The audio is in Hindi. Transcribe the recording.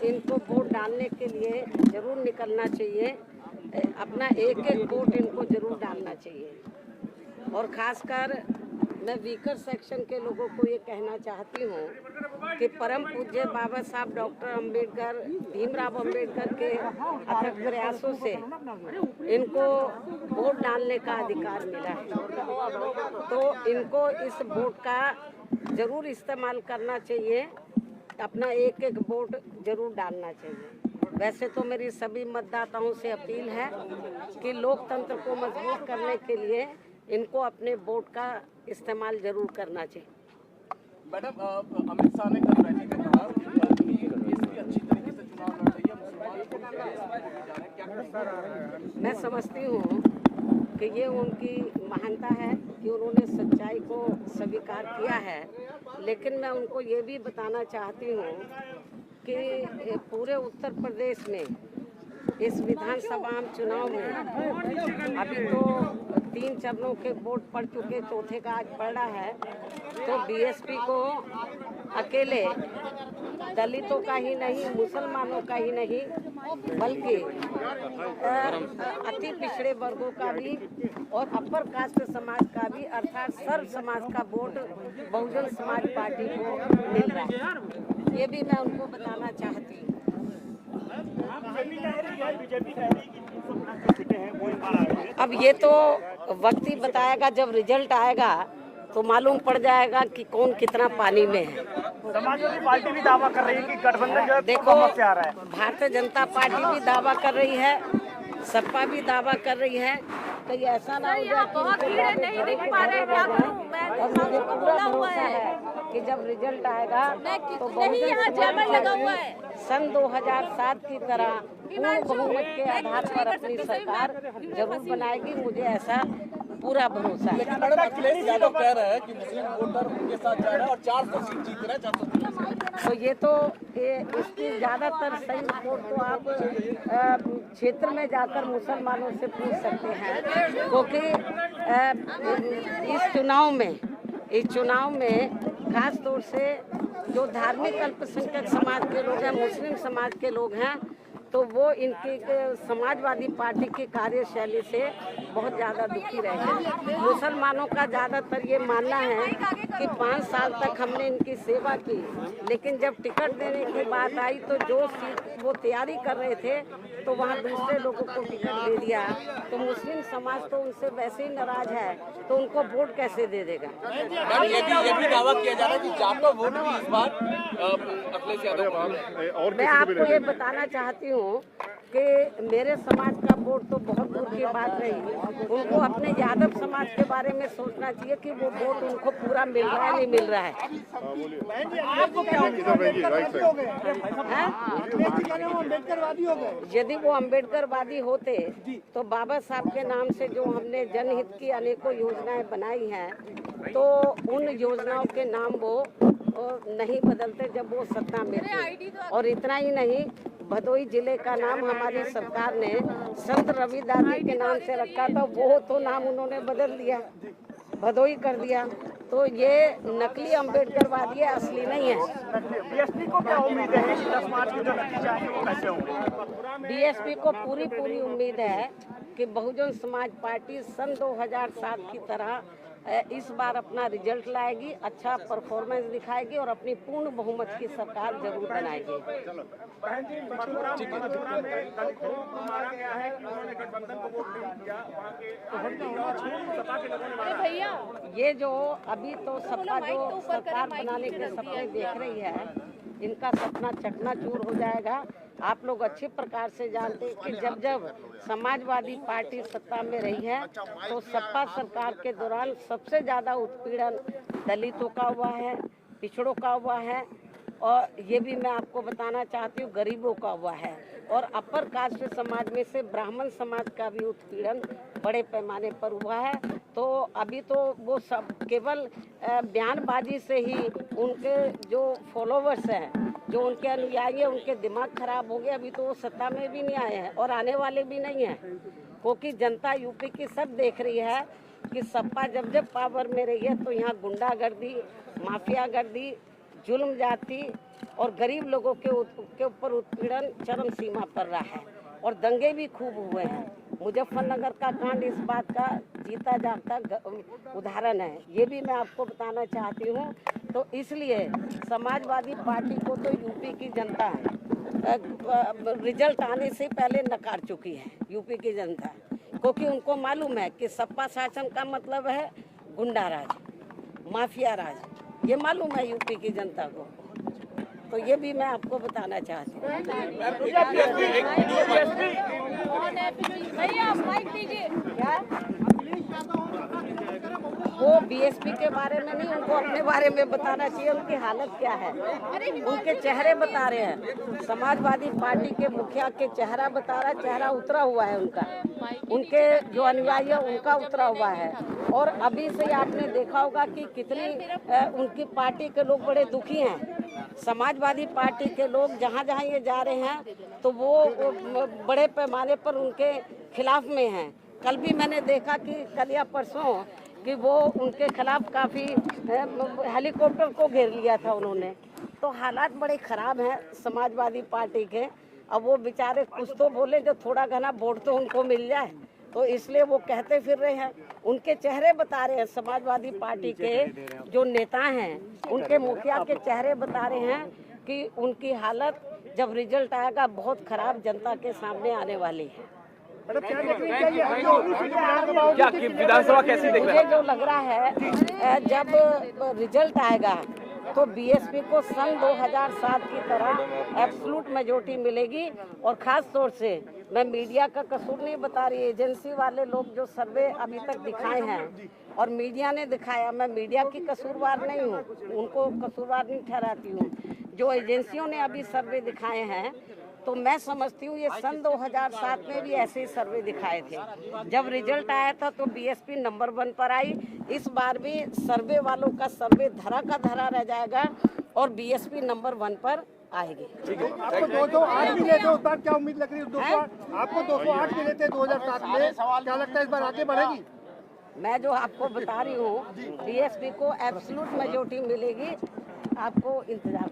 इनको वोट डालने के लिए जरूर निकलना चाहिए। अपना एक एक वोट इनको जरूर डालना चाहिए। और खासकर मैं वीकर सेक्शन के लोगों को ये कहना चाहती हूँ कि परम पूज्य बाबा साहब डॉक्टर अम्बेडकर, भीमराव अम्बेडकर के अथक प्रयासों से इनको वोट डालने का अधिकार मिला है, तो इनको इस वोट का जरूर इस्तेमाल करना चाहिए। अपना एक एक वोट जरूर डालना चाहिए। वैसे तो मेरी सभी मतदाताओं से अपील है कि लोकतंत्र को मजबूत करने के लिए इनको अपने वोट का इस्तेमाल जरूर करना चाहिए। मैडम, अमित शाह ने कल रैली में कहा कि बीएसपी अच्छी तरीके से चुनाव लड़ रही है, मुसलमान। मैं समझती हूँ कि ये उनकी महानता है कि उन्होंने सच्चाई को स्वीकार किया है, लेकिन मैं उनको ये भी बताना चाहती हूँ कि पूरे उत्तर प्रदेश में इस विधानसभा चुनाव में अभी तो 3 चरणों के वोट पड़ चुके, चौथे का आज पड़ रहा है। तो बीएसपी को अकेले दलितों का ही नहीं, मुसलमानों का ही नहीं, बल्कि अति पिछड़े वर्गों का भी और अपर कास्ट समाज का भी, अर्थात सर्व समाज का वोट बहुजन समाज पार्टी को मिल रहा है। ये भी मैं उनको बताना चाहती हूँ। अब ये तो वक्त ही बताएगा, जब रिजल्ट आएगा तो मालूम पड़ जाएगा कि कौन कितना पानी में है। समाजवादी पार्टी भी दावा कर रही है कि गठबंधन जो देखो, से आ रहा है। भारतीय जनता पार्टी भी दावा कर रही है, सपा भी दावा कर रही है। कहीं ऐसा ना हो जाए और मुझे पूरा भरोसा है कि जब रिजल्ट आएगा तो सन 2007 की तरह पूर्ण बहुमत के आधार पर अपनी सरकार जरूर बनाएगी। मुझे ऐसा पूरा भरोसा है। लेकिन मैडम, अखिलेश यादव कह रहे हैं कि मुस्लिम वोटर उनके साथ जा रहे हैं और 400 सीट जीत रहे हैं, 400। तो ये तो इसकी ज़्यादातर सही रिपोर्ट तो आप क्षेत्र में जाकर मुसलमानों से पूछ सकते हैं, क्योंकि इस चुनाव में खास तौर से जो धार्मिक अल्पसंख्यक समाज के लोग हैं, मुस्लिम समाज के लोग हैं, तो वो इनकी समाजवादी पार्टी की कार्यशैली से बहुत ज़्यादा दुखी रहे हैं। मुसलमानों का ज़्यादातर ये मानना है कि 5 साल तक हमने इनकी सेवा की, लेकिन जब टिकट देने की बात आई तो जो सीट वो तैयारी कर रहे थे तो वहाँ दूसरे लोगों को टिकट दे दिया। तो मुस्लिम समाज तो उनसे वैसे ही नाराज है, तो उनको वोट कैसे दे देगा। ये भी दावा किया जा रहा है कि जाटों वोट भी इस बार अखिलेश यादव। मैं आपको ये बताना चाहती हूँ कि मेरे समाज का वोट तो बहुत दूर की बात रही। उनको अपने यादव समाज के बारे में सोचना चाहिए कि वो वोट उनको पूरा मिल रहा है, नहीं मिल रहा है। यदि वो अम्बेडकरवादी होते तो बाबा साहब के नाम से जो हमने जनहित की अनेकों योजनाएं बनाई हैं, तो उन योजनाओं के नाम वो नहीं बदलते जब वो सत्ता में थे। और इतना ही नहीं, भदोही जिले का नाम हमारी सरकार ने संत रविदास जी के नाम से रखा था, वो तो नाम उन्होंने बदल दिया, भदोही कर दिया। तो ये नकली अम्बेडकरवादी है, असली नहीं है। बीएसपी को क्या उम्मीद है कि 10 मार्च के जो नतीजे आएंगे वो कैसे होंगे? बीएसपी को पूरी उम्मीद है कि बहुजन समाज पार्टी सन 2007 की तरह इस बार अपना रिजल्ट लाएगी, अच्छा परफॉर्मेंस दिखाएगी और अपनी पूर्ण बहुमत की सरकार जरूर बनाएगी। ये जो अभी तो सपा जो सरकार बनाने के सपने देख रही है, इनका सपना चकनाचूर हो जाएगा। आप लोग अच्छे प्रकार से जानते हैं कि जब समाजवादी पार्टी सत्ता में रही है तो सपा सरकार के दौरान सबसे ज़्यादा उत्पीड़न दलितों का हुआ है, पिछड़ों का हुआ है, और ये भी मैं आपको बताना चाहती हूँ गरीबों का हुआ है। और अपर कास्ट समाज में से ब्राह्मण समाज का भी उत्पीड़न बड़े पैमाने पर हुआ है। तो अभी तो वो सब केवल बयानबाजी से ही उनके जो फॉलोवर्स हैं, जो उनके अनुयायी हैं, उनके दिमाग खराब हो गए। अभी तो वो सत्ता में भी नहीं आए हैं और आने वाले भी नहीं हैं, क्योंकि जनता यूपी की सब देख रही है कि सपा जब पावर में रही है तो यहाँ गुंडागर्दी, माफियागर्दी, जुल्म जाति और गरीब लोगों के ऊपर उत्पीड़न चरम सीमा पर रहा है और दंगे भी खूब हुए हैं। मुजफ्फरनगर का कांड इस बात का जीता जागता उदाहरण है, ये भी मैं आपको बताना चाहती हूँ। तो इसलिए समाजवादी पार्टी को तो यूपी की जनता रिजल्ट आने से पहले नकार चुकी है, यूपी की जनता, क्योंकि उनको मालूम है कि सपा शासन का मतलब है गुंडा राज, माफिया राज, ये मालूम है यूपी की जनता को। तो ये भी मैं आपको बताना चाहती हूँ। क्या वो बीएसपी के बारे में नहीं, उनको अपने बारे में बताना चाहिए, उनकी हालत क्या है। उनके चेहरे बता रहे हैं, समाजवादी पार्टी के मुखिया के चेहरा बता रहा है, चेहरा उतरा हुआ है उनका, उनके जो अनुयायी है उनका उतरा हुआ है। और अभी से आपने देखा होगा कि कितनी उनकी पार्टी के लोग बड़े दुखी हैं। समाजवादी पार्टी के लोग जहाँ जहाँ ये जा रहे हैं तो वो बड़े पैमाने पर उनके खिलाफ में हैं। कल भी मैंने देखा कि कल या परसों कि वो उनके खिलाफ काफ़ी हेलीकॉप्टर को घेर लिया था उन्होंने। तो हालात बड़े ख़राब हैं समाजवादी पार्टी के। अब वो बेचारे कुछ तो बोले जो थोड़ा घना वोट तो उनको मिल जाए, तो इसलिए वो कहते फिर रहे हैं। उनके चेहरे बता रहे हैं, समाजवादी पार्टी के जो नेता हैं उनके मुखिया के चेहरे बता रहे हैं कि उनकी हालत जब रिजल्ट आएगा बहुत ख़राब जनता के सामने आने वाली है। क्या विधानसभा कैसी देख रहे हैं? मुझे जो लग रहा है जब रिजल्ट आएगा तो बीएसपी को सन 2007 की तरह एब्सोल्यूट मेजॉरिटी मिलेगी। और ख़ास तौर से मैं मीडिया का कसूर नहीं बता रही, एजेंसी वाले लोग जो सर्वे अभी तक दिखाए हैं और मीडिया ने दिखाया, मैं मीडिया की कसूरवार नहीं हूँ, उनको कसूरवार नहीं ठहराती हूँ। जो एजेंसियों ने अभी सर्वे दिखाए हैं तो मैं समझती हूँ ये सन 2007 में भी ऐसे ही सर्वे दिखाए थे। जब रिजल्ट आया था तो बीएसपी नंबर 1 पर आई। इस बार भी सर्वे वालों का सर्वे धरा का धरा रह जाएगा और बीएसपी नंबर 1 पर आएगी। आपको 208 मिले थे, उस बार क्या उम्मीद लग रही है? आपको 208 मिले थे 2007 में, क्या लगता है इस बार आगे बढ़ेगी? मैं जो आपको बता रही हूँ बीएसपी को एब्सोल्यूट मेजॉरिटी मिलेगी, आपको इंतजार